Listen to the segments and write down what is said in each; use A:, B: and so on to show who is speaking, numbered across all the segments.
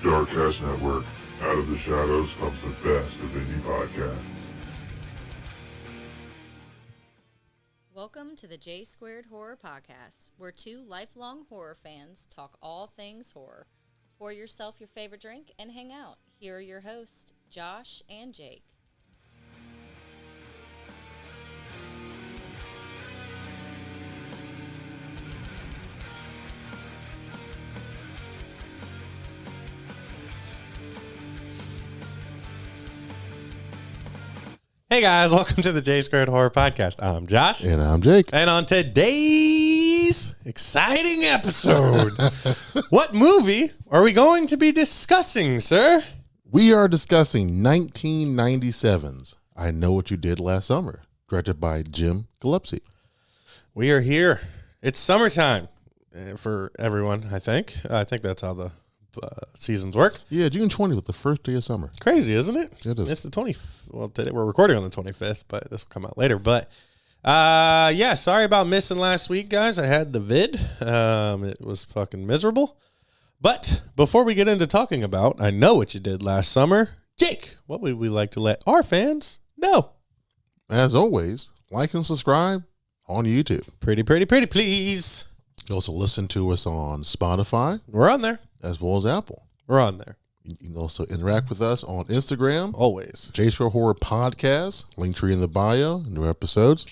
A: Darkcast Network. Out of the shadows comes the best of indie podcasts.
B: Welcome to the J Squared Horror Podcast, where two lifelong horror fans talk all things horror. Pour yourself your favorite drink and hang out. Here are your hosts, Josh and Jake.
C: Hey guys, welcome to the J Squared Horror Podcast. I'm Josh.
D: And I'm Jake.
C: And on today's exciting episode, what movie are we going to be discussing, sir?
D: We are discussing 1997's I Know What You Did Last Summer, directed by Jim Gillespie.
C: We are here. It's summertime for everyone, I think. I think that's how the seasons work.
D: Yeah, June 20th was the first day of summer.
C: Crazy, isn't it?
D: It is.
C: It's the 20th. Well, today we're recording on the 25th, but this will come out later. But yeah, sorry about missing last week, guys. I had the vid. It was fucking miserable. But before we get into talking about I Know What You Did Last Summer, Jake, what would we like to let our fans know?
D: As always, like and subscribe on YouTube.
C: Pretty, please.
D: You also listen to us on Spotify,
C: We're on there.
D: as well as Apple.
C: We're on there.
D: You can also interact with us on Instagram,
C: Always.
D: J Square Horror Podcast, link tree in the bio, new episodes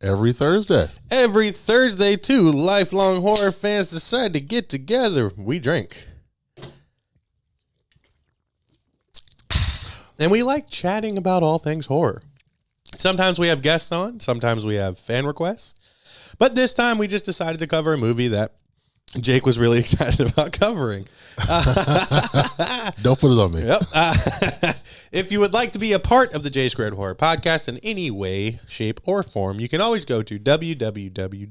D: every Thursday.
C: Every Thursday, two lifelong horror fans decide to get together. We drink. And we like chatting about all things horror. Sometimes we have guests on. Sometimes we have fan requests. But this time we just decided to cover a movie that Jake was really excited about covering.
D: Don't put it on me.
C: Yep. If you would like to be a part of the J Squared Horror Podcast in any way, shape, or form, you can always go to www.j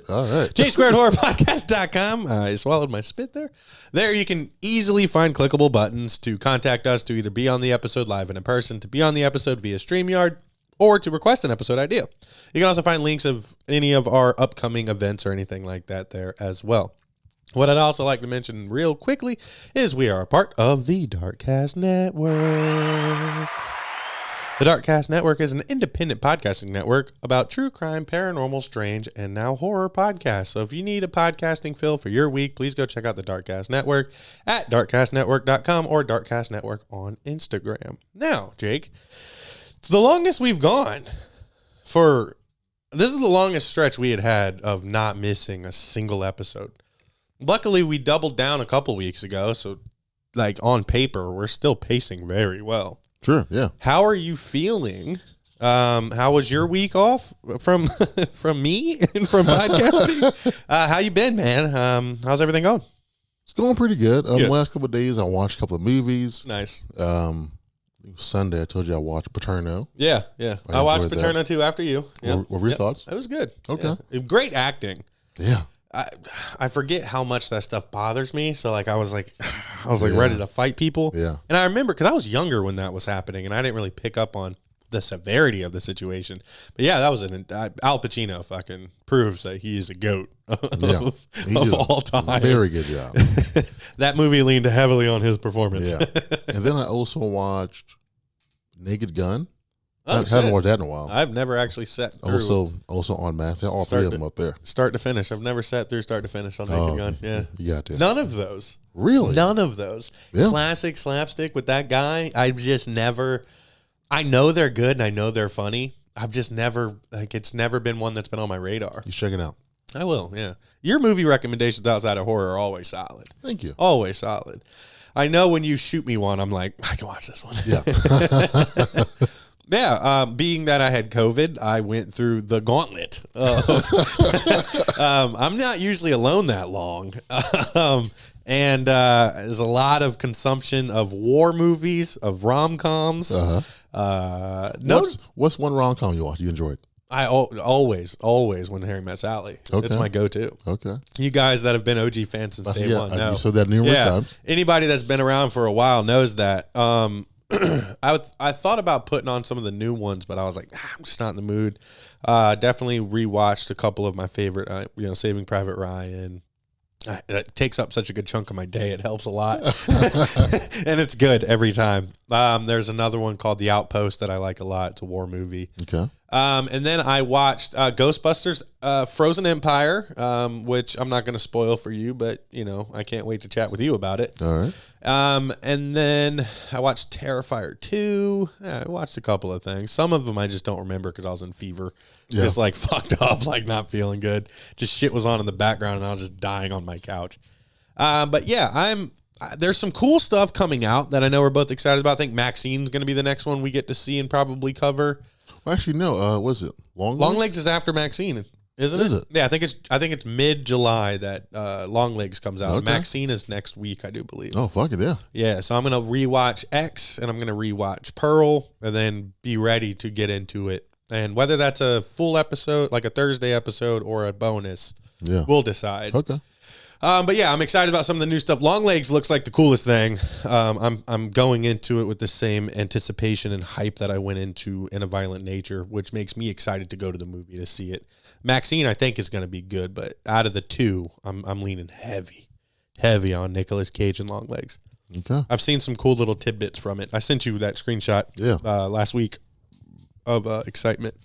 D: All right.
C: jsquaredhorrorpodcast.com. I swallowed my spit there. There you can easily find clickable buttons to contact us, to either be on the episode live and in person, to be on the episode via StreamYard, or to request an episode idea. You can also find links of any of our upcoming events or anything like that there as well. What I'd also like to mention real quickly is we are a part of the Darkcast Network. The Darkcast Network is an independent podcasting network about true crime, paranormal, strange, and now horror podcasts. So if you need a podcasting fill for your week, please go check out the Darkcast Network at darkcastnetwork.com or Darkcast Network on Instagram. Now, Jake, it's the longest we've gone this is the longest stretch we had of not missing a single episode. Luckily, we doubled down a couple weeks ago, so like on paper, we're still pacing very well.
D: Sure, yeah.
C: How are you feeling? How was your week off from from me and from podcasting? How you been, man? How's everything going?
D: It's going pretty good.
C: Good.
D: The last couple of days, I watched a couple of movies.
C: Nice.
D: Sunday, I told you I watched Paterno.
C: Yeah. I watched
D: enjoyed
C: Paterno too after you.
D: What were your thoughts?
C: It was good.
D: Okay.
C: Yeah. Great acting.
D: Yeah.
C: I forget how much that stuff bothers me. So like I was
D: Yeah.
C: ready to fight people.
D: Yeah.
C: And I remember because I was younger when that was happening, and I didn't really pick up on the severity of the situation. But yeah, that was Al Pacino fucking proves that he is a goat
D: Yeah. He
C: of
D: did
C: all time.
D: Very good job.
C: That movie leaned heavily on his performance.
D: Yeah. And then I also watched Naked Gun.
C: Oh,
D: I haven't
C: shit.
D: watched that in a while.
C: I've never actually sat through
D: Also on Mass. All three of them up there.
C: start to finish. I've never sat through start to finish on Naked Gun. Yeah.
D: You got to.
C: None of those.
D: Really?
C: None of those.
D: Yeah.
C: Classic slapstick with that guy. I've just never, I know they're good and I know they're funny. I've just never, it's never been one that's been on my radar.
D: You check it out.
C: I will, yeah. Your movie recommendations outside of horror are always solid.
D: Thank you.
C: Always solid. I know when you shoot me one, I'm like, I can watch this one.
D: Yeah.
C: Yeah, being that I had COVID, I went through the gauntlet. I'm not usually alone that long. And there's a lot of consumption of war movies, of rom-coms.
D: What's one rom-com you watched? You enjoyed?
C: I always When Harry Met Sally.
D: Okay.
C: It's my go-to.
D: Okay.
C: You guys that have been OG fans since day one know.
D: You said that numerous times.
C: Anybody that's been around for a while knows that. I thought about putting on some of the new ones, but I was like, I'm just not in the mood. Definitely rewatched a couple of my favorite, Saving Private Ryan, It takes up such a good chunk of my day. It helps a lot. And it's good every time. There's another one called The Outpost that I like a lot. It's a war movie.
D: Okay.
C: And then I watched Ghostbusters Frozen Empire, which I'm not going to spoil for you, but, I can't wait to chat with you about it.
D: All right.
C: And then I watched Terrifier 2. I watched a couple of things. Some of them I just don't remember because I was in fever.
D: Yeah.
C: Just like fucked up, like not feeling good. Just shit was on in the background and I was just dying on my couch. But yeah, there's some cool stuff coming out that I know we're both excited about. I think Maxine's going to be the next one we get to see and probably cover.
D: Well, actually, no. What is it?
C: Longlegs is after Maxine, isn't it?
D: Is it?
C: Yeah, I think it's mid-July that Longlegs comes out.
D: Okay.
C: Maxine is next week, I do believe.
D: Oh, fuck it, yeah.
C: Yeah, so I'm gonna rewatch X and I'm gonna rewatch Pearl and then be ready to get into it. And whether that's a full episode, like a Thursday episode, or a bonus,
D: Yeah.
C: we'll decide.
D: Okay.
C: But yeah, I'm excited about some of the new stuff. Longlegs looks like the coolest thing. I'm going into it with the same anticipation and hype that I went into In a Violent Nature, which makes me excited to go to the movie to see it. Maxine, I think, is going to be good, but out of the two, I'm leaning heavy on Nicolas Cage and Longlegs.
D: Okay.
C: I've seen some cool little tidbits from it. I sent you that screenshot last week of excitement.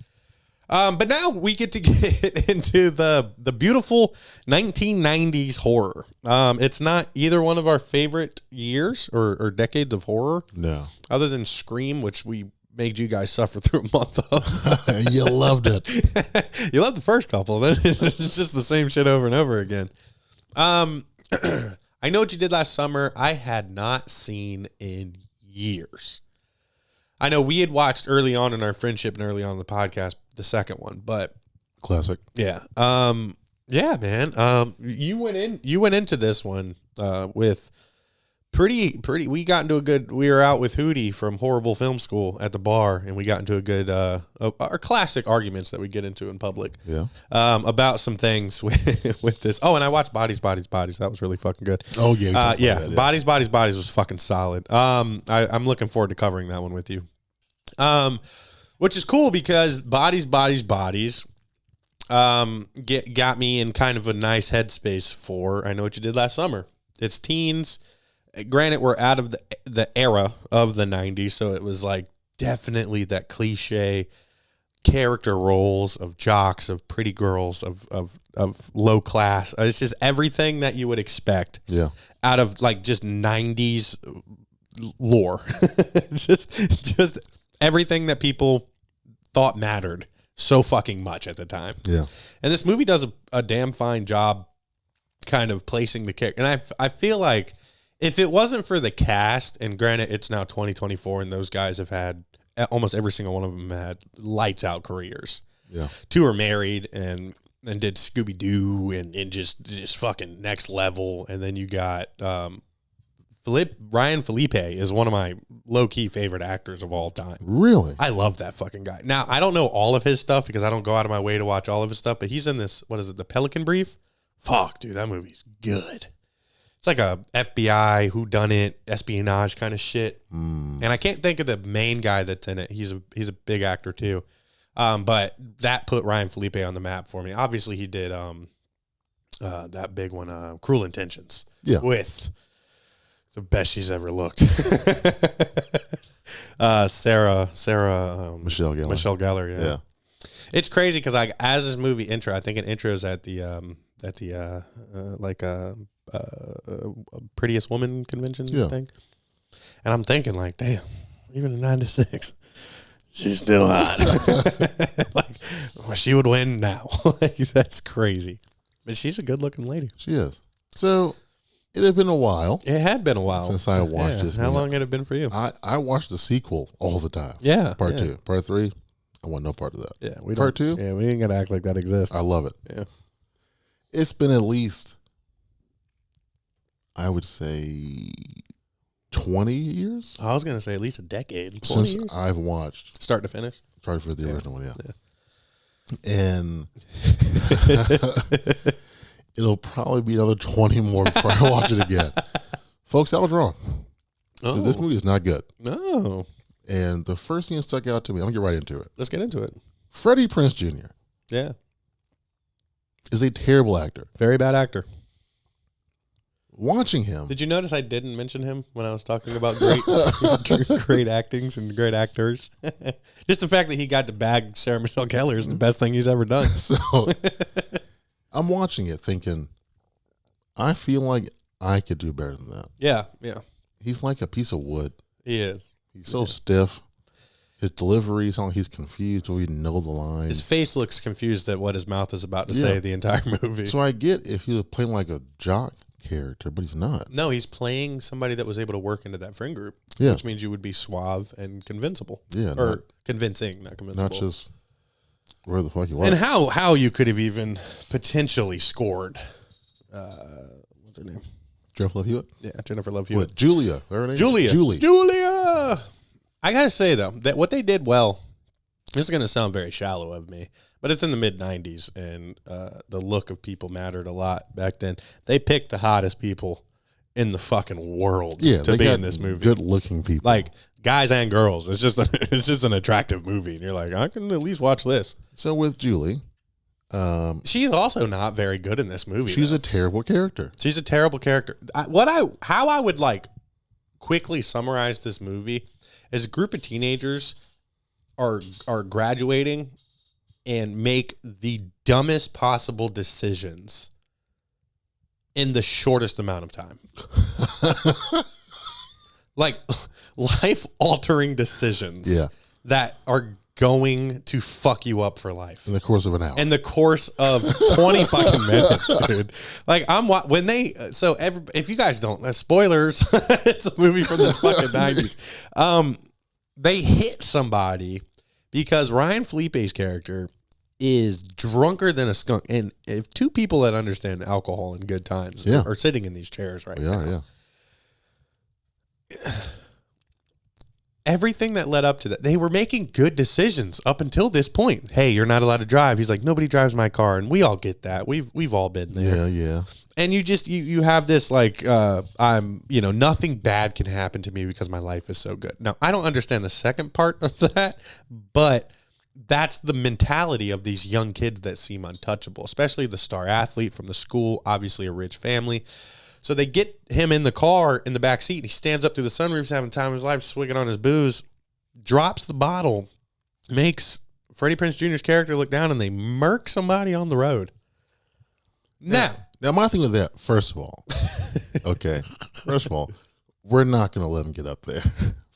C: But now we get to get into the beautiful 1990s horror. It's not either one of our favorite years or decades of horror.
D: No.
C: Other than Scream, which we made you guys suffer through a month of.
D: You loved it.
C: You loved the first couple. Then it's just the same shit over and over again. I Know What You Did Last Summer, I had not seen in years. I know we had watched early on in our friendship and early on in the podcast, the second one, but
D: Classic.
C: yeah. Yeah, man. You went into this one with pretty we were out with Hootie from Horrible Film School at the bar, and we got into a good our classic arguments that we get into in public.
D: Yeah.
C: About some things with this. Oh, and I watched Bodies. That was really fucking good.
D: Oh yeah.
C: Yeah.
D: That,
C: Bodies was fucking solid. I'm looking forward to covering that one with you. Which is cool because Bodies got me in kind of a nice headspace for I Know What You Did Last Summer. It's teens. Granted, we're out of the era of the 90s, so it was like definitely that cliche character roles of jocks, of pretty girls, of low class. It's just everything that you would expect out of like just 90s lore. just everything that people thought mattered so fucking much at the time.
D: Yeah.
C: And this movie does a damn fine job kind of placing the character. And I feel like if it wasn't for the cast, and granted it's now 2024 and those guys have had, almost every single one of them had lights out careers.
D: Yeah.
C: Two are married and did Scooby-Doo and just fucking next level. And then you got Ryan Felipe is one of my low-key favorite actors of all time.
D: Really?
C: I love that fucking guy. Now, I don't know all of his stuff because I don't go out of my way to watch all of his stuff, but he's in this, what is it, The Pelican Brief? Fuck, dude, that movie's good. It's like a FBI whodunit espionage kind of shit. And I can't think of the main guy that's in it. He's a big actor too. But that put Ryan Felipe on the map for me. Obviously he did that big one, Cruel Intentions.
D: Yeah.
C: With the best she's ever looked. Sarah
D: Michelle Gellar.
C: Michelle Gellar, yeah. It's crazy because as this movie intro, I think it intros at the prettiest woman convention thing. And I'm thinking like, damn, even in 96, she's still hot. Like, well, she would win now. Like, that's crazy. But she's a good looking lady.
D: She is. So it had been a while.
C: It had been a while
D: Since I watched this.
C: How long had it been for you?
D: I watched the sequel all the time.
C: Yeah.
D: Part 2. Part 3, I want no part of that.
C: Yeah. We
D: Part 2?
C: Yeah, we ain't got to act like that exists.
D: I love it.
C: Yeah.
D: It's been at least, I would say, 20 years
C: I was going to say at least a decade. 20
D: since
C: years?
D: I've watched.
C: Start to finish?
D: Sorry for the original one, And it'll probably be another 20 more before I watch it again. Folks, I was wrong.
C: Oh.
D: This movie is not good.
C: No.
D: And the first thing that stuck out to me, I'm going to get right into it.
C: Let's get into it.
D: Freddie Prinze Jr.
C: Yeah.
D: is a terrible actor.
C: Very bad actor.
D: watching him.
C: Did you notice I didn't mention him when I was talking about great actings and great actors? Just the fact that he got to bag Sarah Michelle Gellar is the best thing he's ever done.
D: So I'm watching it thinking, I feel like I could do better than that.
C: Yeah.
D: He's like a piece of wood.
C: He is.
D: He's so stiff. His delivery, he's confused or he didn't know the lines.
C: His face looks confused at what his mouth is about to say the entire movie.
D: So I get if he was playing like a jock character, but he's not.
C: No, he's playing somebody that was able to work into that friend group, which means you would be suave and convincible.
D: Yeah.
C: Or convincing, not convincible.
D: Not just where the fuck you was.
C: And how you could have even potentially scored, what's her name?
D: Jennifer Love Hewitt?
C: Yeah, Jennifer Love Hewitt.
D: What, Julia? Her name?
C: Julia! I gotta say, though, that what they did well, this is gonna sound very shallow of me, but it's in the mid-'90s, and the look of people mattered a lot back then. They picked the hottest people in the fucking world to be in this movie.
D: Good-looking people.
C: Like, guys and girls. It's just an attractive movie, and you're like, I can at least watch this.
D: So with Julie...
C: she's also not very good in this movie.
D: She's a terrible character.
C: She's a terrible character. How I would like quickly summarize this movie is a group of teenagers are graduating and make the dumbest possible decisions in the shortest amount of time. Like life-altering decisions that are going to fuck you up for life.
D: In the course of an hour.
C: In the course of 20 fucking minutes, dude. Like, if you guys don't, spoilers, it's a movie from the fucking 90s. They hit somebody because Ryan Felipe's character is drunker than a skunk. And if two people that understand alcohol and good times are sitting in these chairs right now. Everything that led up to that, they were making good decisions up until this point. Hey, you're not allowed to drive. He's like, nobody drives my car, and we all get that. We've all been there.
D: Yeah.
C: And you just you have this like nothing bad can happen to me because my life is so good. Now, I don't understand the second part of that, but that's the mentality of these young kids that seem untouchable, especially the star athlete from the school, obviously a rich family. So they get him in the car in the back seat. And he stands up through the sunroof, having time of his life, swigging on his booze, drops the bottle, makes Freddie Prinze Jr.'s character look down, and they murk somebody on the road. Now
D: my thing with that, first of all, we're not going to let him get up there.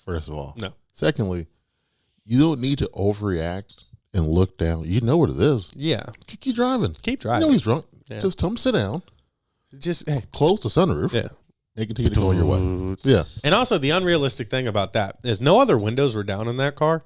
D: First of all,
C: no.
D: Secondly, you don't need to overreact and look down. You know what it is.
C: Yeah,
D: keep driving.
C: Keep driving.
D: You know he's drunk.
C: Yeah.
D: Just tell him sit down.
C: Just
D: close the sunroof.
C: Yeah.
D: And continue to go on your way. Yeah.
C: And also the unrealistic thing about that is no other windows were down in that car.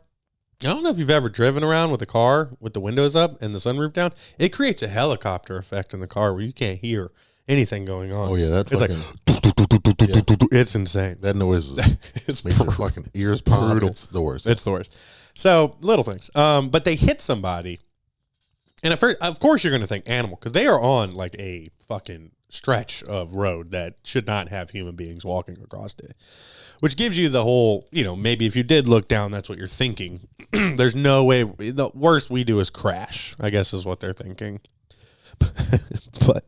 C: I don't know if you've ever driven around with a car with the windows up and the sunroof down. It creates a helicopter effect in the car where you can't hear anything going on.
D: Oh yeah, that's
C: it's
D: fucking,
C: it's insane.
D: That noise is makes your fucking ears pop.
C: Brutal.
D: It's the worst.
C: It's the worst. So little things. But they hit somebody, and at first, of course, you're going to think animal because they are on like a fucking stretch of road that should not have human beings walking across it, which gives you the whole, maybe if you did look down, that's what you're thinking. There's no way. The worst we do is crash, I guess is what they're thinking. But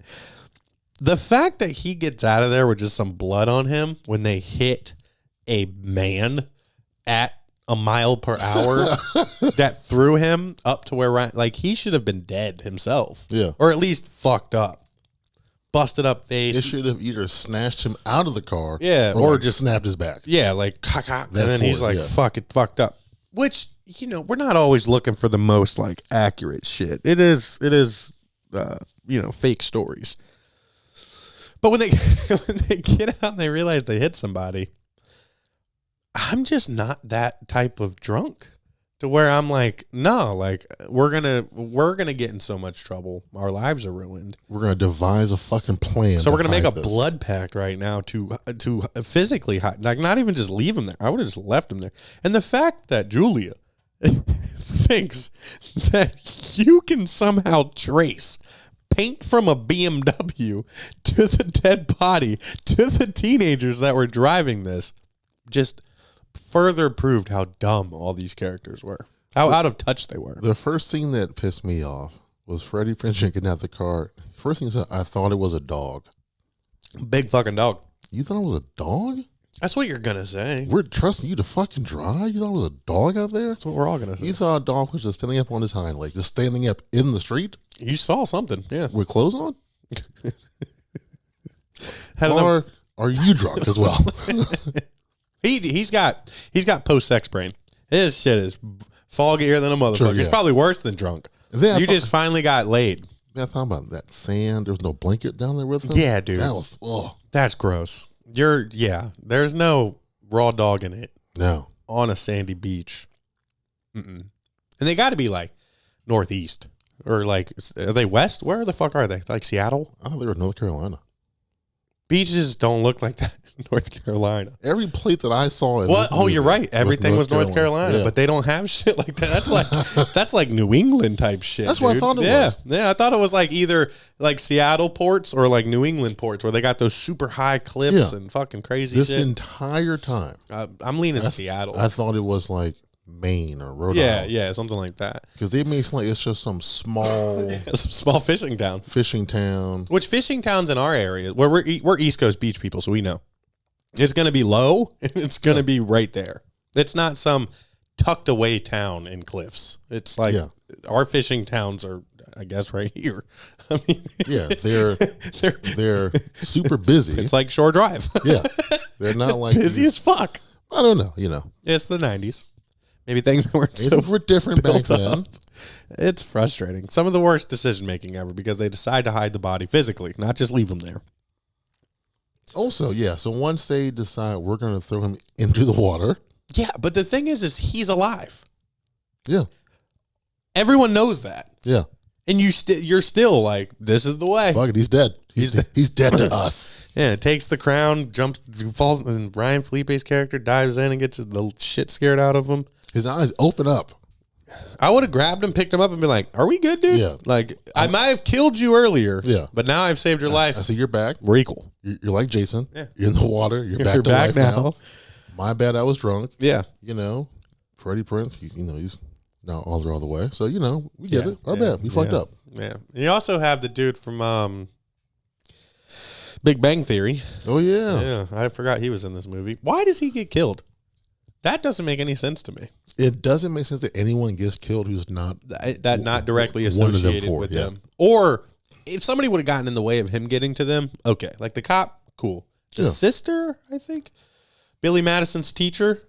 C: the fact that he gets out of there with just some blood on him when they hit a man at a mile per hour that threw him up to where he should have been dead himself.
D: Yeah.
C: Or at least fucked up. Busted up face.
D: It should have either snatched him out of the car,
C: or
D: just snapped his back.
C: Yeah, like and then he's like, "Fuck it, fucked up." Which we're not always looking for the most like accurate shit. It is, fake stories. But when they get out and they realize they hit somebody, I'm just not that type of drunk. To where I'm like, no, like we're gonna get in so much trouble. Our lives are ruined.
D: We're gonna devise a fucking plan.
C: So we're gonna make a blood pact right now to physically like not even just leave him there. I would have just left him there. And the fact that Julia thinks that you can somehow trace paint from a BMW to the dead body to the teenagers that were driving this, just further proved how dumb all these characters were, how out of touch they were.
D: The first thing that pissed me off was Freddie Prinze getting out the car. First thing he said, I thought it was a dog.
C: Big fucking dog.
D: You thought it was a dog?
C: That's what you're gonna say.
D: We're trusting you to fucking drive? You thought it was a dog out there?
C: That's what we're all gonna say.
D: You thought a dog was just standing up on his hind leg, just standing up in the street
C: You saw something, yeah.
D: with clothes on?
C: Had
D: Or
C: enough-
D: are you drunk as well?
C: he's got post sex brain. His shit is foggier than a motherfucker.
D: Sure, yeah.
C: It's probably worse than drunk.
D: Then I
C: You
D: thought-
C: just finally got laid.
D: I thought about that sand. There was no blanket down there with him.
C: Yeah, dude.
D: That was,
C: That's gross. There's no raw dog in it
D: no.
C: on a sandy beach. Mm-mm. And they got to be like northeast or like, are they west? Where the fuck are they? Like Seattle?
D: I thought they were in North Carolina.
C: Beaches don't look like that in North Carolina.
D: Every plate that I saw in
C: What?
D: this
C: Oh, you're
D: movie
C: right. Everything was North Carolina,
D: Yeah.
C: but they don't have shit like that. That's like New England type shit.
D: That's what I
C: dude.
D: thought it was.
C: Yeah, I thought it was like either like Seattle ports or like New England ports where they got those super high cliffs
D: Yeah.
C: and fucking crazy
D: This
C: shit.
D: entire time,
C: I'm leaning Seattle.
D: I thought it was like Maine or Rhode
C: yeah,
D: Island.
C: yeah, something like that.
D: Because they made it seem like it's just some small
C: Some small fishing town.
D: fishing town.
C: Which fishing towns in our area, where we're East Coast beach people, so we know it's going to be low. And it's going to be right there. It's not some tucked away town in cliffs. It's like our fishing towns are, I guess, right here. I mean,
D: Yeah, they're super busy.
C: it's like Shore Drive.
D: Yeah, they're not like
C: Busy as fuck.
D: I don't know. You know,
C: It's the 90s. Maybe things weren't so
D: things were different back
C: built up.
D: then.
C: It's frustrating. Some of the worst decision making ever because they decide to hide the body physically, not just leave them there.
D: Also, yeah. So once they decide we're going to throw him into the water,
C: Yeah, but the thing is he's alive.
D: yeah,
C: Everyone knows that.
D: yeah.
C: And you're still like, this is the way.
D: Fuck it, he's dead. He's dead to us.
C: Yeah, it takes the crown, jumps, falls, and Ryan Felipe's character dives in and gets the shit scared out of him.
D: His eyes open up.
C: I would have grabbed him, picked him up, and been like, "Are we good, dude?
D: Yeah.
C: Like, I might have killed you earlier,
D: Yeah.
C: but now I've saved your life.
D: I see you're back.
C: We're equal.
D: You're like Jason.
C: Yeah.
D: You're in the water. You're back
C: You're
D: to
C: back
D: life
C: now.
D: My bad. I was drunk.
C: Yeah,
D: You know, Freddie Prinze. He's not all the way. So we get
C: Yeah.
D: it. Our
C: Yeah.
D: bad. We fucked
C: Yeah.
D: up.
C: Yeah. And you also have the dude from Big Bang Theory.
D: Oh yeah.
C: Yeah, I forgot he was in this movie. Why does he get killed? That doesn't make any sense to me.
D: It doesn't make sense that anyone gets killed who's not.
C: That not directly
D: One of them
C: associated
D: four,
C: with
D: yeah.
C: them. Or if somebody would have gotten in the way of him getting to them, okay. Like the cop, cool. The
D: Yeah.
C: sister, I think, Billy Madison's teacher,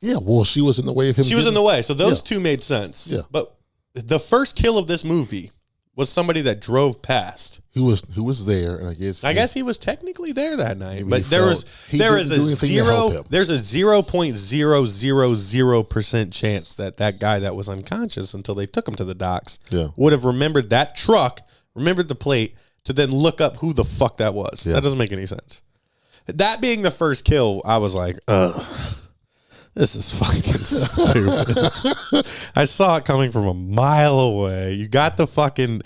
D: Yeah. Well, she was in the way of him.
C: she was in the way. So those
D: Yeah.
C: two made sense.
D: Yeah.
C: But the first kill of this movie was somebody that drove past.
D: Who was there? And I guess
C: he was technically there that night,
D: Maybe
C: but
D: he
C: there
D: felt
C: was
D: he
C: there
D: didn't
C: is
D: do
C: a
D: anything to help
C: zero
D: him.
C: there's a 0.000% chance that guy that was unconscious until they took him to the docks
D: Yeah.
C: would have remembered that truck, remembered the plate to then look up who the fuck that was.
D: Yeah.
C: That doesn't make any sense. That being the first kill, I was like, ugh. This is fucking stupid. I saw it coming from a mile away. You got the fucking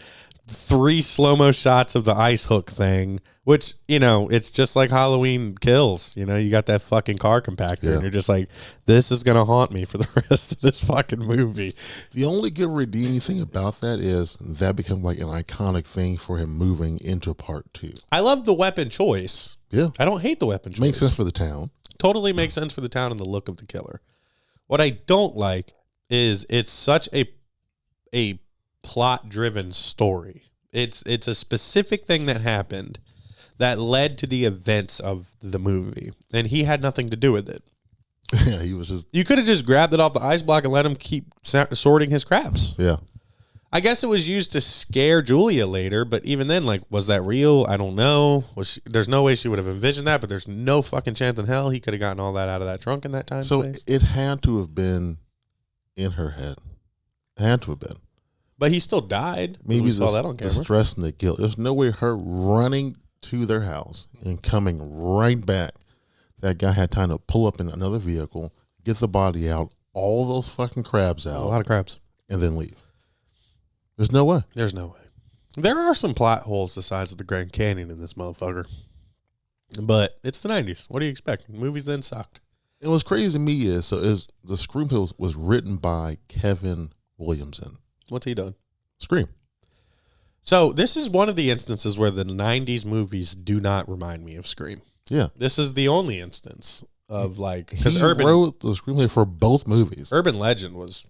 C: 3 slow-mo shots of the ice hook thing, which, it's just like Halloween Kills. You got that fucking car compactor,
D: Yeah.
C: and you're just like, this is going to haunt me for the rest of this fucking movie.
D: The only good redeeming thing about that is that becomes like an iconic thing for him moving into part 2.
C: I love the weapon choice.
D: Yeah.
C: I don't hate the weapon choice.
D: Makes sense for the town.
C: Totally makes sense for the town and the look of the killer. What I don't like is it's such a plot-driven story. It's a specific thing that happened that led to the events of the movie, and he had nothing to do with it.
D: Yeah, he was just
C: You could have just grabbed it off the ice block and let him keep sorting his craps.
D: yeah.
C: I guess it was used to scare Julia later, but even then, like, was that real? I don't know. There's no way she would have envisioned that, but there's no fucking chance in hell he could have gotten all that out of that trunk in that time.
D: So
C: space.
D: it had to have been in her head. It had to have been.
C: But he still died.
D: Maybe
C: We saw that on
D: the
C: camera.
D: stress and the guilt. There's no way her running to their house and coming right back. That guy had time to pull up in another vehicle, get the body out, all those fucking crabs
C: A
D: out,
C: lot of crabs.
D: and then leave. There's no way.
C: There's no way. There are some plot holes the size of the Grand Canyon in this motherfucker. But it's the 90s. What do you expect? Movies then sucked.
D: And what's crazy to me is the screenplay was written by Kevin Williamson.
C: What's he done?
D: Scream.
C: So this is one of the instances where the 90s movies do not remind me of Scream.
D: Yeah.
C: This is the only instance of like,
D: Because
C: because
D: he wrote the screenplay for both movies
C: Urban Legend was,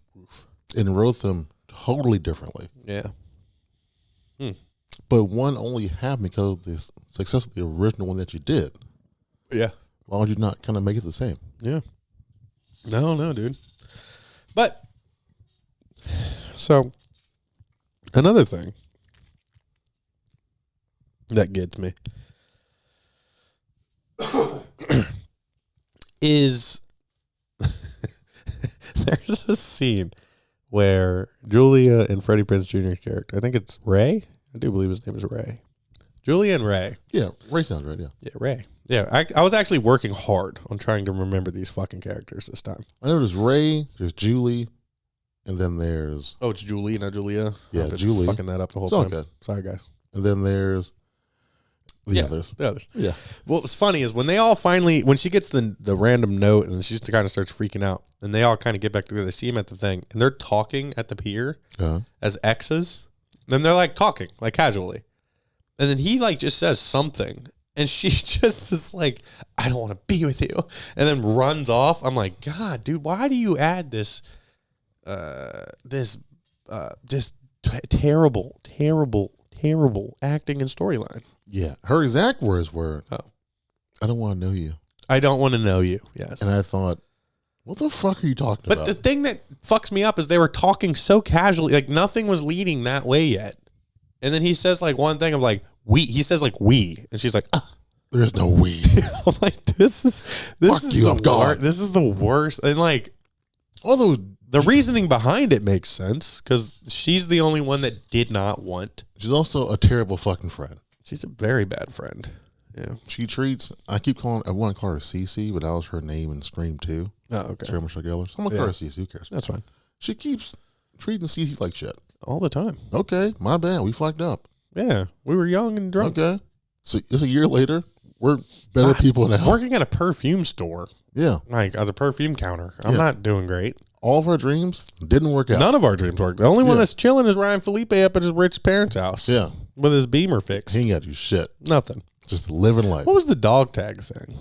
D: and wrote them totally differently.
C: yeah.
D: But one only happened because of the success of the original one that you did.
C: Yeah.
D: Why would you not kind of make it the same?
C: Yeah. No, dude. But, so, another thing that gets me is there's a scene where Julia and Freddie Prinze Jr.'s character, I think it's Ray. I do believe his name is Ray. Julia and Ray.
D: Yeah, Ray sounds right, yeah.
C: Yeah, Ray. Yeah, I was actually working hard on trying to remember these fucking characters this time.
D: I know there's Ray, there's Julie, and then there's...
C: Oh, it's Julie, not Julia.
D: Yeah,
C: I've been
D: Julie.
C: fucking that up the whole
D: It's all
C: time.
D: good.
C: Sorry, guys.
D: And then there's the others.
C: The others.
D: Yeah.
C: Well, what's funny is when they all finally, when she gets the random note and she just kind of starts freaking out, and they all kind of get back together, they see him at the thing, and they're talking at the pier as exes. Then they're like talking, like casually. And then he like just says something, and she just is like, I don't want to be with you. And then runs off. I'm like, God, dude, why do you add this terrible acting and storyline?
D: Yeah. Her exact words were, I don't want to know you.
C: I don't want to know you. Yes.
D: And I thought, what the fuck are you talking
C: But
D: about?
C: the thing that fucks me up is they were talking so casually, like nothing was leading that way yet. And then he says like one thing of like, he says like we, and she's like,
D: There's no we.
C: I'm like, this is
D: you, I'm gone.
C: This is the worst. And like,
D: Although
C: the reasoning behind it makes sense because she's the only one that did not want.
D: she's also a terrible fucking friend.
C: She's a very bad friend. Yeah.
D: She treats, I want to call her Cece, but that was her name in Scream 2.
C: Oh, okay.
D: Sarah Michelle Gellar. So I'm going to call her Cece. Who cares?
C: That's fine.
D: She keeps treating Cece like shit.
C: All the time.
D: Okay, my bad. We fucked up.
C: Yeah. We were young and drunk.
D: Okay. So it's a year later. We're better people now.
C: Working at a perfume store,
D: Yeah.
C: like as a perfume counter. I'm
D: Yeah.
C: not doing great.
D: All of our dreams didn't work out.
C: None of our dreams worked. The only one
D: Yeah.
C: that's chilling is Ryan Felipe up at his rich parents' house.
D: Yeah.
C: With his Beamer fixed.
D: He ain't got to do shit.
C: Nothing.
D: Just living life.
C: What was the dog tag thing?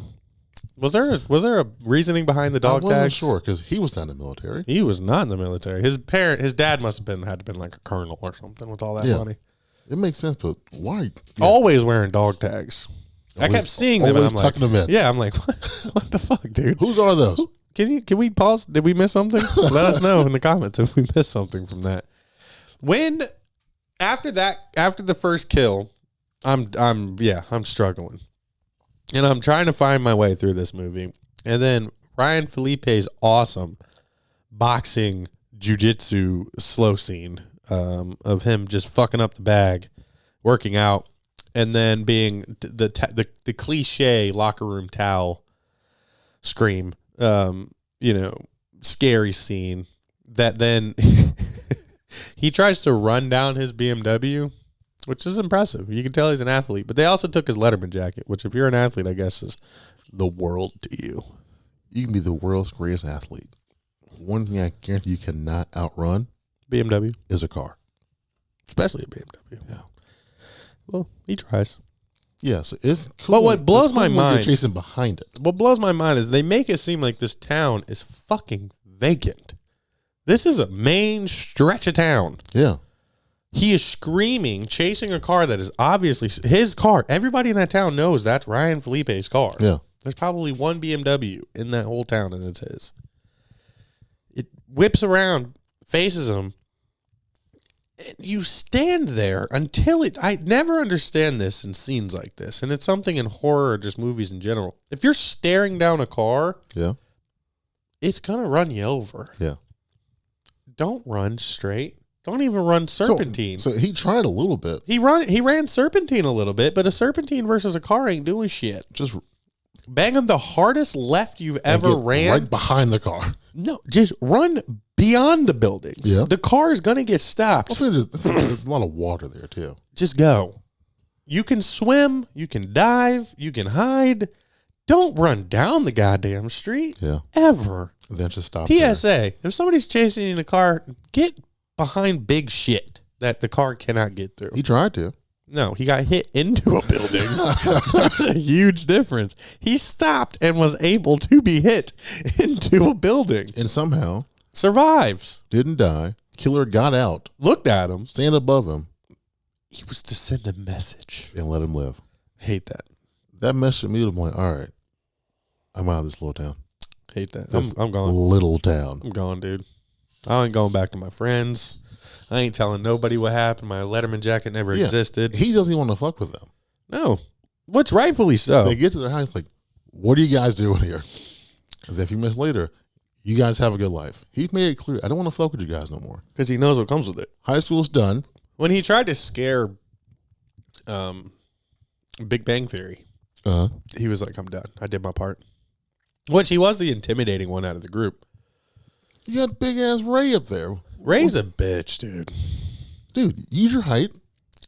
C: Was there a reasoning behind the dog
D: I wasn't
C: tag?
D: sure because he was not in the military.
C: He was not in the military. His dad must have been like a colonel or something with all that
D: Yeah.
C: money.
D: It makes sense, but why? Yeah.
C: Always wearing dog tags. I kept seeing them and
D: always
C: I'm like,
D: tucking them in.
C: yeah, I'm like, what the fuck, dude?
D: Whose are those?
C: Can we pause? Did we miss something? Let us know in the comments if we missed something from that. When after the first kill, I'm struggling. And I'm trying to find my way through this movie. And then Ryan Felipe's awesome boxing jiu-jitsu slow scene of him just fucking up the bag, working out, and then being the cliche locker room towel scream, scary scene that then he tries to run down his BMW, which is impressive. You can tell he's an athlete, but they also took his Letterman jacket, which if you're an athlete, I guess is the world to you.
D: You can be the world's greatest athlete. One thing I guarantee you cannot outrun
C: BMW,
D: is a car.
C: especially a BMW.
D: Yeah.
C: Well, he tries.
D: Yes, it's cool.
C: But what blows
D: It's cool
C: my
D: when
C: mind-
D: you're chasing behind it.
C: What blows my mind is they make it seem like this town is fucking vacant. This is a main stretch of town.
D: Yeah.
C: He is screaming, chasing a car that is obviously his car. Everybody in that town knows that's Ryan Felipe's car.
D: Yeah.
C: There's probably one BMW in that whole town, and it's his. It whips around, faces him, and you stand there until it... I never understand this in scenes like this, and it's something in horror or just movies in general. If you're staring down a car,
D: Yeah.
C: it's going to run you over.
D: Yeah.
C: Don't run straight. Don't even run serpentine.
D: So he tried a little bit.
C: He ran serpentine a little bit, but a serpentine versus a car ain't doing shit.
D: Just
C: Banging the hardest left you've ever
D: get
C: ran.
D: right behind the car.
C: No, just run beyond the buildings.
D: Yeah.
C: The car is going to get stopped.
D: I think there's a lot of water there too.
C: Just go. You can swim. You can dive. You can hide. Don't run down the goddamn street.
D: Yeah.
C: Ever.
D: And then just stop there.
C: PSA, if somebody's chasing you in a car, get behind big shit. that the car cannot get through.
D: He tried to.
C: No, he got hit into a building. That's a huge difference. He stopped and was able to be hit into a building.
D: And somehow
C: survives.
D: Didn't die. Killer got out.
C: Looked at him.
D: Stand above him.
C: He was to send a message.
D: And let him live.
C: Hate that.
D: That message me, I'm like, all right, I'm out of this little town.
C: Hate that. I'm gone.
D: Little town.
C: I'm gone, dude. I ain't going back to my friends. I ain't telling nobody what happened. My Letterman jacket never existed.
D: He doesn't even want to fuck with them.
C: No. Which rightfully so.
D: They get to their house like, what are you guys doing here? Because a few minutes later, you guys have a good life. He made it clear, I don't want to fuck with you guys no more.
C: Because he knows what comes with it.
D: High school's done.
C: When he tried to scare Big Bang Theory, he was like, I'm done. I did my part. Which he was the intimidating one out of the group.
D: You got big ass Ray up there.
C: Ray's a bitch, dude.
D: Dude, use your height.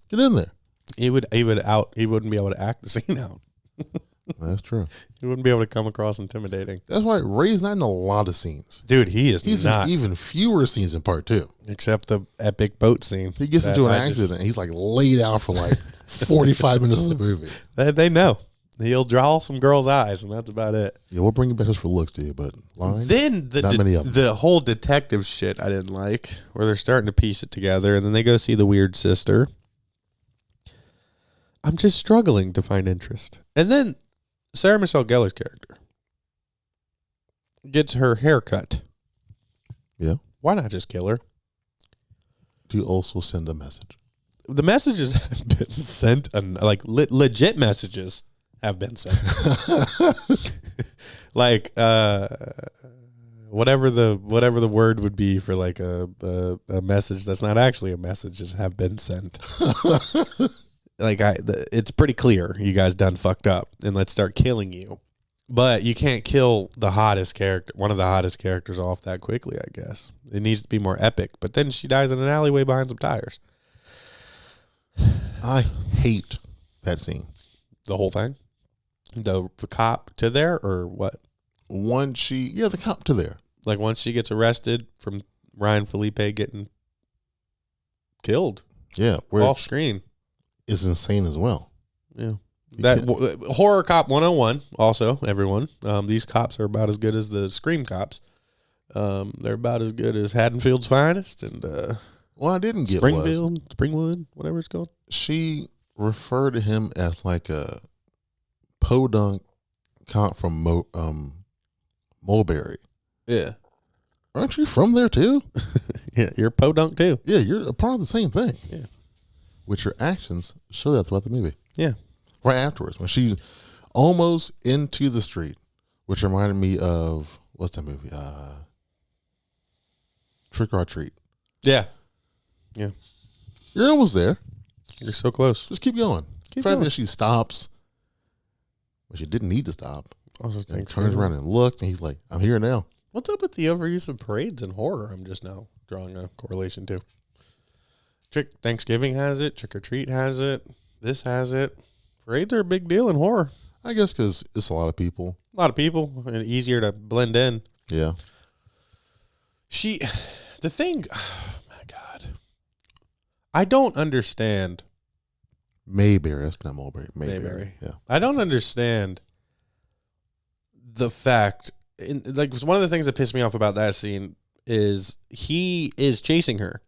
D: Get in there.
C: He wouldn't be able to act the scene out.
D: That's true.
C: He wouldn't be able to come across intimidating.
D: That's why Ray's not in a lot of scenes.
C: Dude, he's not.
D: In even fewer scenes in part 2.
C: Except the epic boat scene.
D: He gets into an accident. He's like laid out for like 45 minutes of the movie.
C: They know. He'll draw some girls' eyes, and that's about it.
D: Yeah, we'll bring you back just for looks to you, but lines,
C: then
D: not many of them.
C: The whole detective shit I didn't like, where they're starting to piece it together, and then they go see the weird sister. I'm just struggling to find interest. And then Sarah Michelle Gellar's character gets her hair cut.
D: Yeah.
C: Why not just kill her?
D: To also send a message.
C: The messages have been sent, legit messages have been sent. Like whatever the word would be for like a message that's not actually a message just have been sent. Like it's pretty clear you guys done fucked up and let's start killing you. But you can't kill the hottest character, one of the hottest characters off that quickly, I guess. It needs to be more epic. But then she dies in an alleyway behind some tires.
D: I hate that scene.
C: The whole thing? The cop to there or what?
D: The cop to there.
C: Like once she gets arrested from Ryan Felipe getting killed.
D: Yeah.
C: Off screen.
D: Is insane as well.
C: Yeah. Horror Cop 101 also, everyone. These cops are about as good as the Scream cops. They're about as good as Haddonfield's Finest and
D: I didn't get
C: Springwood, whatever it's called.
D: She referred to him as like a podunk cop from Mulberry.
C: Yeah.
D: Aren't you from there too?
C: Yeah, you're a podunk too.
D: Yeah, you're a part of the same thing.
C: Yeah.
D: Which your actions show that throughout the movie.
C: Yeah.
D: Right afterwards, when she's almost into the street, which reminded me of, what's that movie? Trick or Treat.
C: Yeah. Yeah.
D: You're almost there.
C: You're so close.
D: Just keep going. The fact that she stops, but she didn't need to stop. And turns around and looks, and he's like, I'm here now.
C: What's up with the overuse of parades in horror? I'm just now drawing a correlation to. Thanksgiving has it. Trick or Treat has it. This has it. Parades are a big deal in horror.
D: I guess because it's a lot of people.
C: A lot of people, and easier to blend in.
D: Yeah.
C: The thing, oh my God. I don't understand.
D: Mayberry, that's not Mulberry. Mayberry. Yeah.
C: I don't understand the fact, one of the things that pissed me off about that scene is he is chasing her.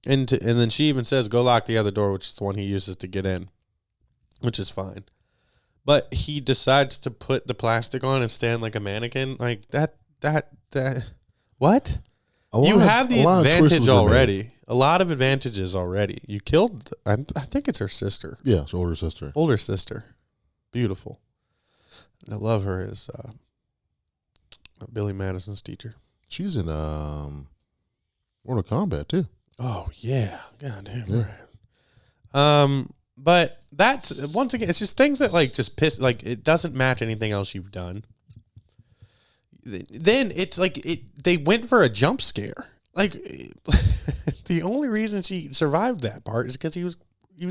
C: And then she even says, go lock the other door, which is the one he uses to get in, which is fine. But he decides to put the plastic on and stand like a mannequin. Like that, what? You have the advantage already. A lot of advantages already. You killed, I think it's her sister.
D: Yeah, it's older sister.
C: Older sister. Beautiful. I love her as Billy Madison's teacher.
D: She's in Mortal Kombat too.
C: Oh yeah, god damn right. But that's once again, it's just things that just piss. It doesn't match anything else you've done. Then it's they went for a jump scare. The only reason she survived that part is because he was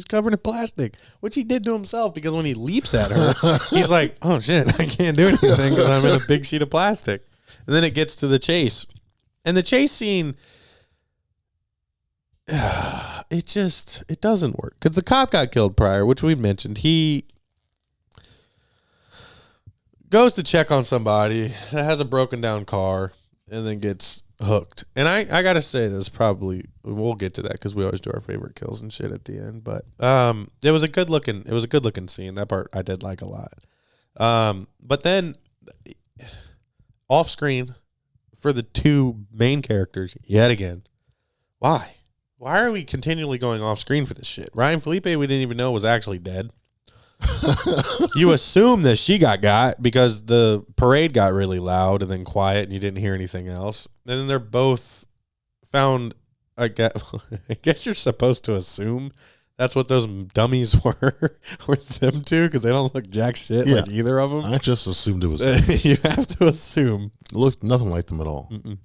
C: covered in plastic, which he did to himself. Because when he leaps at her, he's like, "Oh shit, I can't do anything because I'm in a big sheet of plastic." And then it gets to the chase, and the chase scene. it doesn't work because the cop got killed prior, which we mentioned. He goes to check on somebody that has a broken down car and then gets hooked. And I gotta say this, probably we'll get to that because we always do our favorite kills and shit at the end. But it was a good looking scene. That part I did like a lot. But then off screen for the two main characters yet again. Why are we continually going off screen for this shit? Ryan Felipe, we didn't even know was actually dead. You assume that she got because the parade got really loud and then quiet and you didn't hear anything else. And then they're both found. I guess you're supposed to assume that's what those dummies were them two because they don't look jack shit like either of them.
D: I just assumed it was.
C: You have to assume.
D: It looked nothing like them at all.
C: Mm-mm.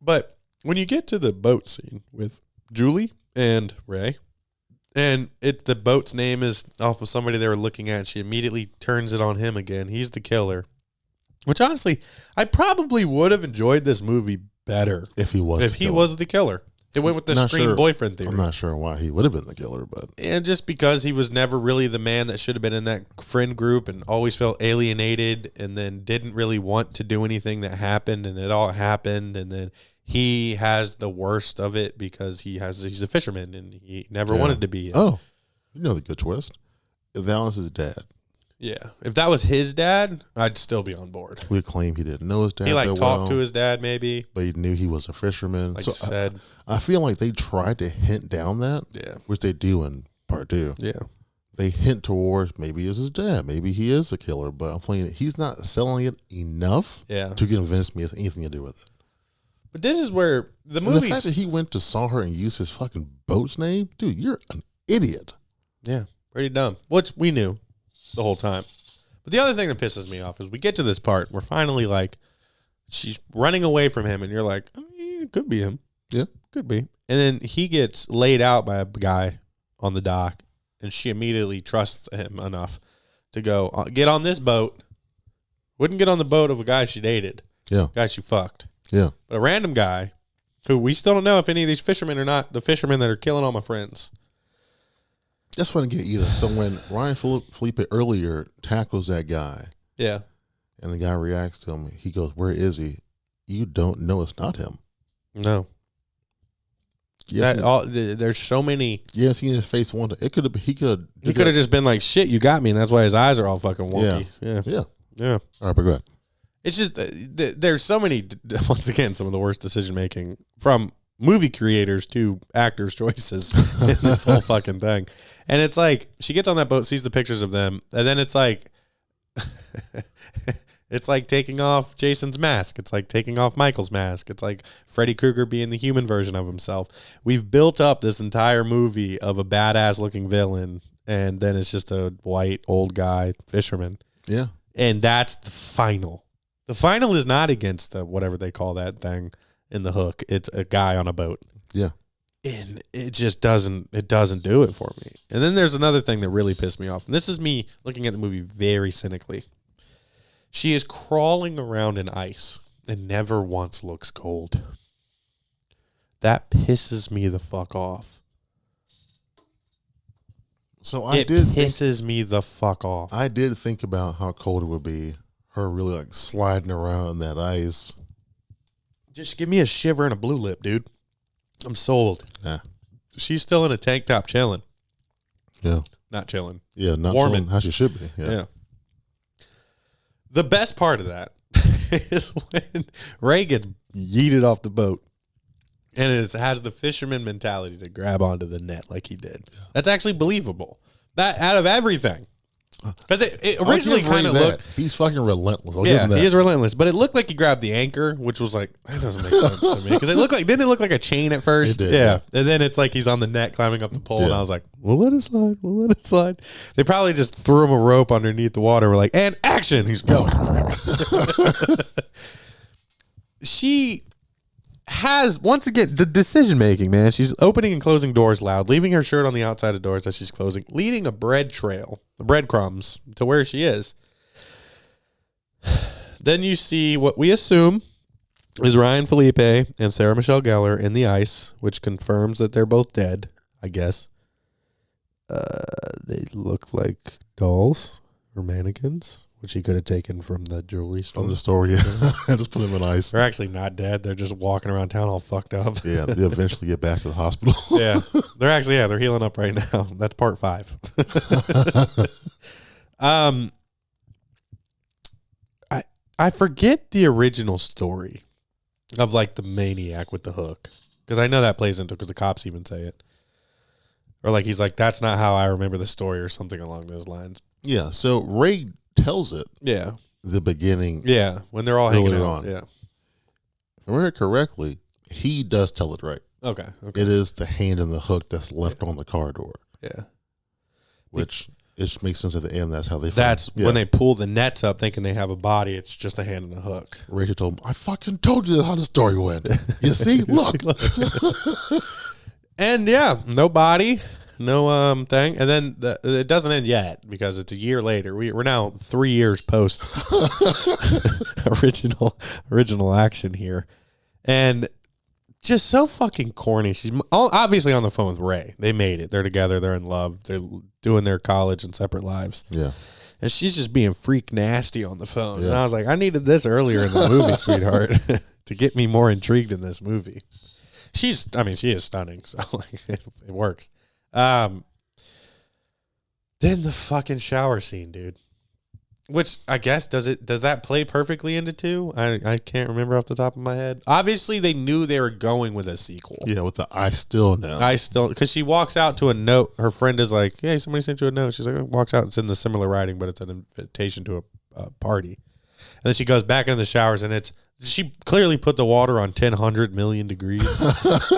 C: But when you get to the boat scene with Julie and Ray, and the boat's name is off of somebody they were looking at, she immediately turns it on him again. He's the killer. Which honestly, I probably would have enjoyed this movie better
D: if he was
C: the killer. It went with the screen boyfriend theory.
D: I'm not sure why he would have been the killer, but
C: and just because he was never really the man that should have been in that friend group and always felt alienated and then didn't really want to do anything that happened and it all happened and then he has the worst of it because he's a fisherman and he never wanted to be.
D: Oh, you know the good twist. If that was his dad.
C: Yeah. If that was his dad, I'd still be on board.
D: We claim he didn't know his dad.
C: He talked to his dad maybe.
D: But he knew he was a fisherman.
C: Said.
D: I feel like they tried to hint down that.
C: Yeah.
D: Which they do in part 2.
C: Yeah.
D: They hint towards maybe it's his dad. Maybe he is a killer. But I'm playing it. He's not selling it enough to convince me it's anything to do with it.
C: But this is where the movie.
D: The fact that he went to saw her and used his fucking boat's name, dude, you're an idiot.
C: Yeah, pretty dumb. Which we knew the whole time. But the other thing that pisses me off is we get to this part. We're finally like, she's running away from him, and you're like, it could be him.
D: Yeah,
C: could be. And then he gets laid out by a guy on the dock, and she immediately trusts him enough to go get on this boat. Wouldn't get on the boat of a guy she dated.
D: Yeah,
C: guy she fucked.
D: Yeah.
C: But a random guy who we still don't know if any of these fishermen are not the fishermen that are killing all my friends.
D: That's what I get either. So when Ryan Felipe earlier tackles that guy.
C: Yeah.
D: And the guy reacts to him, he goes, "Where is he?" You don't know it's not him.
C: No.
D: Yes,
C: there's so many.
D: Yeah, seeing his face one day. He could have
C: just been like, shit, you got me. And that's why his eyes are all fucking wonky.
D: Yeah.
C: Yeah.
D: All right, but go ahead.
C: It's just, there's so many, once again, some of the worst decision making from movie creators to actors' choices in this whole fucking thing. And it's like, she gets on that boat, sees the pictures of them, and then it's like, it's like taking off Jason's mask. It's like taking off Michael's mask. It's like Freddy Krueger being the human version of himself. We've built up this entire movie of a badass looking villain, and then it's just a white old guy fisherman.
D: Yeah.
C: And that's the final. The final is not against the whatever they call that thing in the hook. It's a guy on a boat.
D: Yeah.
C: And it just doesn't do it for me. And then there's another thing that really pissed me off. And this is me looking at the movie very cynically. She is crawling around in ice and never once looks cold. That pisses me the fuck off.
D: So
C: it pisses me the fuck off.
D: I did think about how cold it would be. Her really like sliding around in that ice.
C: Just give me a shiver and a blue lip, dude. I'm sold.
D: Yeah.
C: She's still in a tank top chilling.
D: Yeah.
C: Not chilling.
D: Yeah, not
C: warming.
D: Chilling how she should be. Yeah.
C: The best part of that is when Ray gets yeeted off the boat and it has the fisherman mentality to grab onto the net like he did. Yeah. That's actually believable. That out of everything. Because it originally kind of looked...
D: He's fucking relentless. I'll give him that.
C: He is relentless. But it looked like he grabbed the anchor, which was like, that doesn't make sense to me. Because didn't it look like a chain at first?
D: It did,
C: yeah. And then it's like he's on the net climbing up the pole. And I was like, we'll let it slide. They probably just threw him a rope underneath the water. We're like, and action. He's going. She has, once again, the decision making, man. She's opening and closing doors loud, leaving her shirt on the outside of doors as she's closing, leading a bread trail, the breadcrumbs to where she is. Then you see what we assume is Ryan Felipe and Sarah Michelle Gellar in the ice, which confirms that they're both dead, I guess. They look like dolls or mannequins, which he could have taken from the jewelry store.
D: From the store, yeah. Just put them in ice.
C: They're actually not dead. They're just walking around town all fucked up.
D: Yeah, they eventually get back to the hospital.
C: Yeah. They're healing up right now. That's part 5. I forget the original story of like the maniac with the hook, because I know that plays into, because the cops even say it, or like he's like, that's not how I remember the story, or something along those lines.
D: Yeah, so Ray tells it.
C: Yeah,
D: the beginning.
C: Yeah, when they're all hanging out.
D: On.
C: Yeah,
D: if I remember correctly, he does tell it right.
C: Okay.
D: It is the hand and the hook that's left on the car door.
C: Yeah,
D: which it makes sense at the end. That's how they.
C: That's when they pull the nets up, thinking they have a body. It's just a hand and a hook.
D: Rachel told him, "I fucking told you how the story went. You see, look."
C: And yeah, no body, no thing, and then it doesn't end yet, because it's a year later. We're now 3 years post original action here, and just so fucking corny. She's obviously on the phone with Ray. They made it. They're together. They're in love. They're doing their college and separate lives.
D: Yeah.
C: And she's just being freak nasty on the phone.
D: Yeah.
C: And I was like, I needed this earlier in the movie, sweetheart, to get me more intrigued in this movie. She is stunning. So like, it works. Then the fucking shower scene, dude. Which I guess does that play perfectly into 2? I can't remember off the top of my head. Obviously, they knew they were going with a sequel.
D: Yeah, with the I still know.
C: Because she walks out to a note. Her friend is like, "Hey, somebody sent you a note." She's like, walks out. It's in the similar writing, but it's an invitation to a party. And then she goes back into the showers, and she clearly put the water on 1,000 million degrees,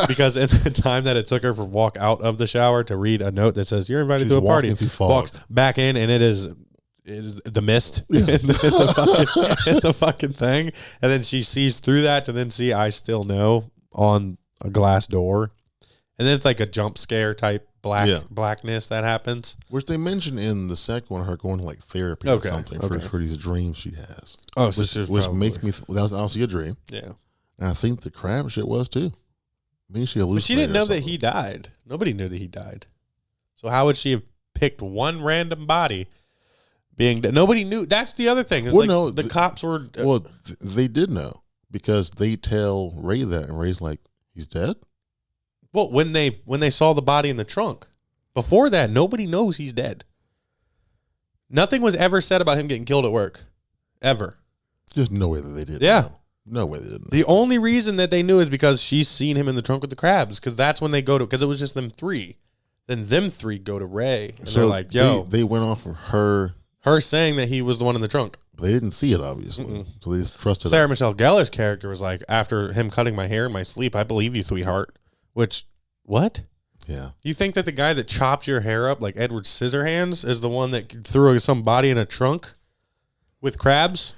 C: because at the time that it took her from walk out of the shower to read a note that says you're invited to a party, walks back in, and it is the mist in the fucking thing, and then she sees through that to then see "I still know" on a glass door, and then it's like a jump scare type blackness that happens,
D: which they mentioned in the second one, her going to like therapy or something for these dreams she has.
C: Oh, so
D: which makes me that was obviously a dream.
C: Yeah,
D: and I think the crab shit was too. Maybe she hallucinated.
C: But she didn't know that he died. Nobody knew that he died. So how would she have picked one random body? Nobody knew. That's the other thing. The cops were.
D: They did know, because they tell Ray that, and Ray's like, "He's dead."
C: Well, when they saw the body in the trunk, before that, nobody knows he's dead. Nothing was ever said about him getting killed at work, ever.
D: There's no way that they did.
C: Yeah,
D: no way they didn't.
C: The only reason that they knew is because she's seen him in the trunk with the crabs, because that's when they go to. Because it was just them 3. Then them 3 go to Ray, and they're like, "Yo,"
D: they went off of her
C: saying that he was the one in the trunk.
D: They didn't see it, obviously. So they just trusted
C: Sarah Michelle Gellar's character was like, after him cutting my hair in my sleep, "I believe you, sweetheart." Which, what?
D: Yeah.
C: You think that the guy that chopped your hair up like Edward Scissorhands is the one that threw some body in a trunk with crabs,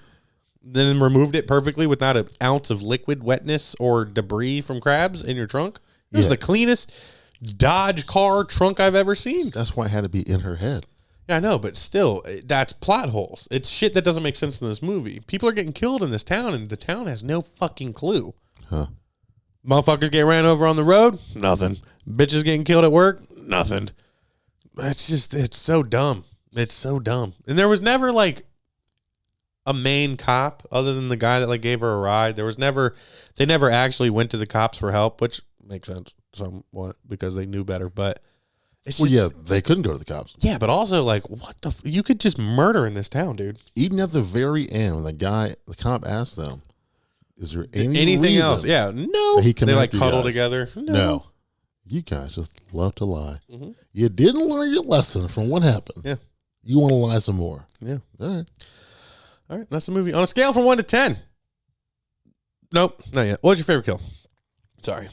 C: then removed it perfectly with not an ounce of liquid wetness or debris from crabs in your trunk? This is the cleanest Dodge car trunk I've ever seen.
D: That's why it had to be in her head.
C: Yeah, I know, but still, that's plot holes. It's shit that doesn't make sense in this movie. People are getting killed in this town, and the town has no fucking clue.
D: Huh.
C: Motherfuckers get ran over on the road? Nothing. Bitches getting killed at work? Nothing. It's so dumb. It's so dumb. And there was never like a main cop other than the guy that like gave her a ride. They never actually went to the cops for help, which makes sense somewhat because they knew better. But it's
D: they couldn't go to the cops.
C: Yeah, but also like, what you could just murder in this town, dude.
D: Even at the very end, when the cop asked them, "Is there
C: anything else?" Yeah, no. They like cuddle together.
D: No. You guys just love to lie. Mm-hmm. You didn't learn your lesson from what happened.
C: Yeah.
D: You want to lie some more.
C: Yeah.
D: All
C: right. That's the movie. On a scale from 1 to 10. Nope, not yet. What was your favorite kill? Sorry.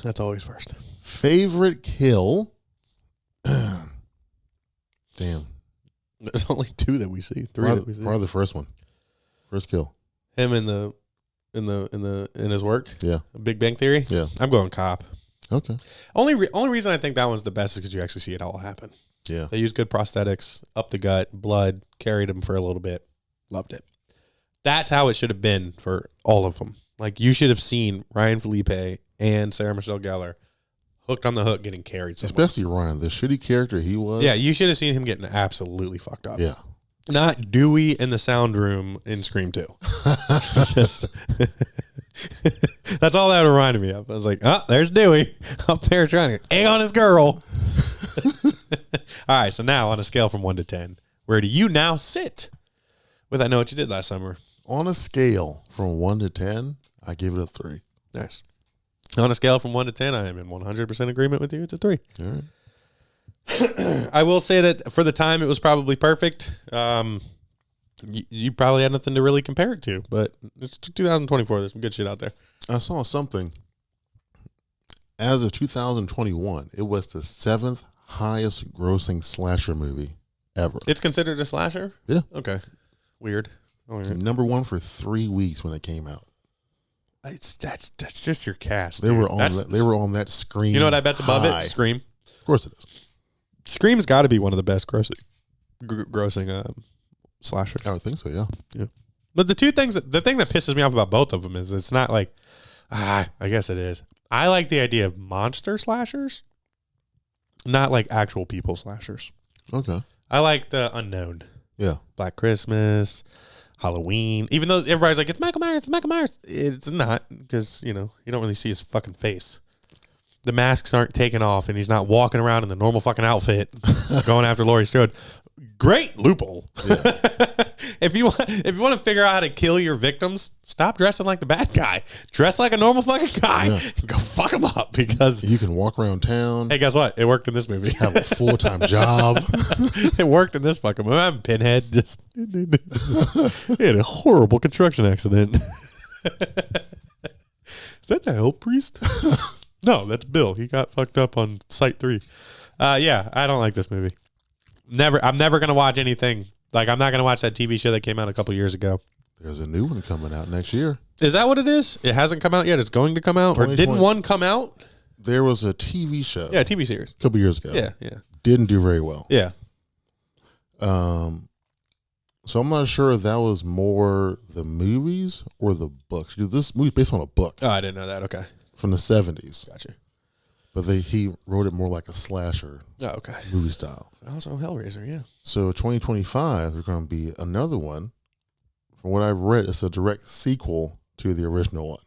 C: That's always first.
D: Favorite kill? Damn.
C: There's only 2 that we see. 3 that we see.
D: Probably the first one. First kill.
C: Him in his work?
D: Yeah.
C: Big Bang Theory?
D: Yeah.
C: I'm going cop.
D: Okay.
C: Only reason I think that one's the best is because you actually see it all happen.
D: Yeah.
C: They used good prosthetics, up the gut, blood, carried him for a little bit. Loved it. That's how it should have been for all of them. Like, you should have seen Ryan Felipe and Sarah Michelle Gellar hooked on the hook getting carried somewhere.
D: Especially Ryan, the shitty character he was.
C: Yeah, you should have seen him getting absolutely fucked up.
D: Yeah.
C: Not Dewey in the sound room in Scream 2. Just, that's all that reminded me of. I was like, oh, there's Dewey up there trying to egg on his girl. All right, so now on a scale from 1 to 10, where do you now sit with I Know What You Did Last Summer?
D: On a scale from 1 to 10, I give it a 3.
C: Nice. On a scale from 1 to 10, I am in 100% agreement with you. It's a 3.
D: All right.
C: I will say that for the time, it was probably perfect. You probably had nothing to really compare it to, but it's 2024. There's some good shit out there.
D: I saw something. As of 2021, it was the 7th highest grossing slasher movie ever.
C: It's considered a slasher?
D: Yeah.
C: Okay. Weird. All right.
D: Number 1 for 3 weeks when it came out.
C: That's just your cast.
D: They
C: dude.
D: were on that. They were on that Scream.
C: You know what I bet's above
D: high.
C: it? Scream.
D: Of course it is.
C: Scream's got to be one of the best grossing slashers.
D: I would think so. Yeah.
C: But the thing that pisses me off about both of them is it's not like, I guess it is. I like the idea of monster slashers, not like actual people slashers.
D: Okay.
C: I like the unknown.
D: Yeah.
C: Black Christmas, Halloween. Even though everybody's like, it's Michael Myers. It's not, because, you don't really see his fucking face. The masks aren't taken off, and he's not walking around in the normal fucking outfit going after Laurie Strode. Great loophole. Yeah. If you want to figure out how to kill your victims, stop dressing like the bad guy. Dress like a normal fucking guy. Yeah. And go fuck them up, because
D: you can walk around town.
C: Hey, guess what? It worked in this movie.
D: Have a full-time job.
C: It worked in this fucking movie. I'm Pinhead. Just he had a horrible construction accident. Is that the hell priest? No, that's Bill. He got fucked up on Site 3. Yeah, I don't like this movie. I'm never going to watch anything. Like, I'm not going to watch that TV show that came out a couple years ago.
D: There's a new one coming out next year.
C: Is that what it is? It hasn't come out yet. It's going to come out? Or didn't one come out?
D: There was a TV show.
C: Yeah, a TV series.
D: A couple years ago.
C: Yeah.
D: Didn't do very well.
C: Yeah.
D: So I'm not sure if that was more the movies or the books. Because this movie's based on a book.
C: Oh, I didn't know that. Okay.
D: From the 70s.
C: Gotcha.
D: But he wrote it more like a slasher movie style.
C: Also Hellraiser, yeah.
D: So 2025, there's going to be another one. From what I've read, it's a direct sequel to the original one.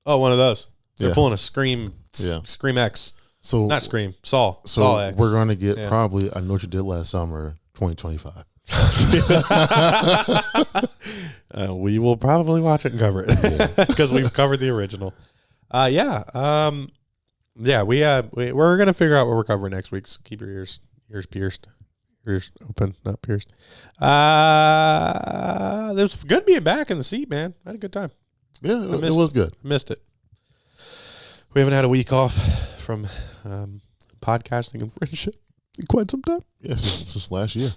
C: Oh, one of those. They're
D: Yeah.
C: pulling a Scream,
D: Yeah.
C: Scream X.
D: So
C: Not Scream, Saw.
D: So
C: Saw X.
D: we're going to get probably I Know What You Did Last Summer 2025.
C: We will probably watch it and cover it because we've covered the original. We're gonna figure out what we're covering next week. So keep your ears pierced, ears open, not pierced. It was good being back in the seat, man. I had a good time.
D: Yeah, it was good.
C: I missed it. We haven't had a week off from podcasting and friendship in quite some time.
D: Yes, since last year.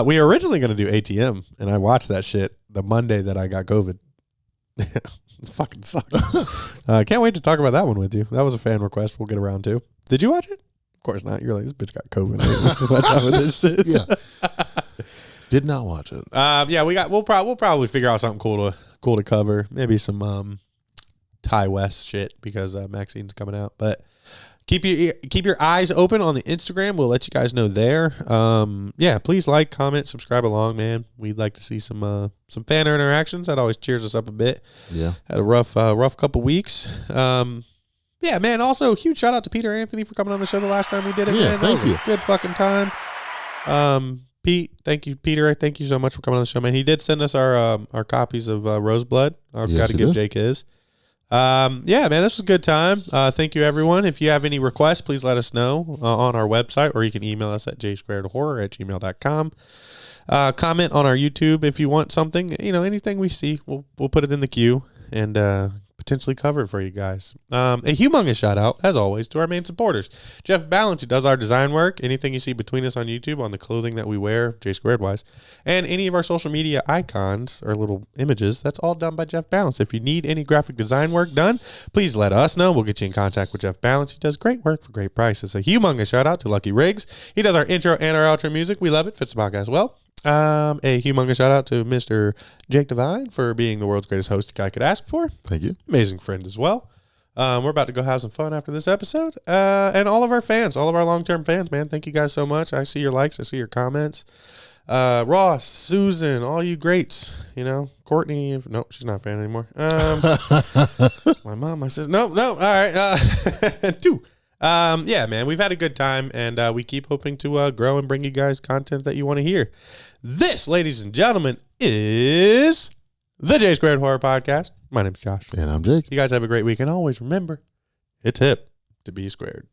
C: We were originally going to do ATM, and I watched that shit the Monday that I got COVID. It fucking sucks. Can't wait to talk about that one with you. That was a fan request. We'll get around to. Did you watch it? Of course not. You're like, this bitch got COVID. What's up with this shit?
D: Yeah. Did not watch it.
C: We'll probably figure out something cool to cover. Maybe some Ty West shit because Maxine's coming out. But keep your eyes open on the Instagram. We'll let you guys know there. Please like, comment, subscribe along, man. We'd like to see some fan interactions. That always cheers us up a bit.
D: Yeah.
C: Had a rough couple weeks. Man. Also, huge shout out to Peter Anthony for coming on the show the last time we did it.
D: Yeah,
C: man.
D: thank you.
C: A good fucking time. Pete, thank you, Peter. Thank you so much for coming on the show, man. He did send us our copies of Roseblood. I've got to give Jake his. Man, this was a good time. Thank you, everyone. If you have any requests, please let us know on our website, or you can email us at jsquaredhorror@gmail.com. Comment on our YouTube if you want something. Anything we see, we'll put it in the queue and potentially cover it for you guys. A humongous shout out, as always, to our main supporters. Jeff Balance, who does our design work. Anything you see between us on YouTube, on the clothing that we wear, J Squared wise, and any of our social media icons or little images, that's all done by Jeff Balance. If you need any graphic design work done, please let us know. We'll get you in contact with Jeff Balance. He does great work for great prices. A humongous shout out to Lucky Riggs. He does our intro and our outro music. We love it. Fits the podcast well. A humongous shout out to Mr. Jake Devine for being the world's greatest host a guy could ask for.
D: Thank you.
C: Amazing friend as well. We're about to go have some fun after this episode. And all of our fans, all of our long-term fans, man, thank you guys so much. I see your likes. I see your comments. Ross, Susan, all you greats, Courtney. Nope, she's not a fan anymore. My mom, my sister. No. All right. 2. Yeah, man, we've had a good time, and we keep hoping to grow and bring you guys content that you want to hear. This, ladies and gentlemen, is the J Squared Horror Podcast. My name's Josh.
D: And I'm Jake.
C: You guys have a great week, and always remember, it's hip to be squared.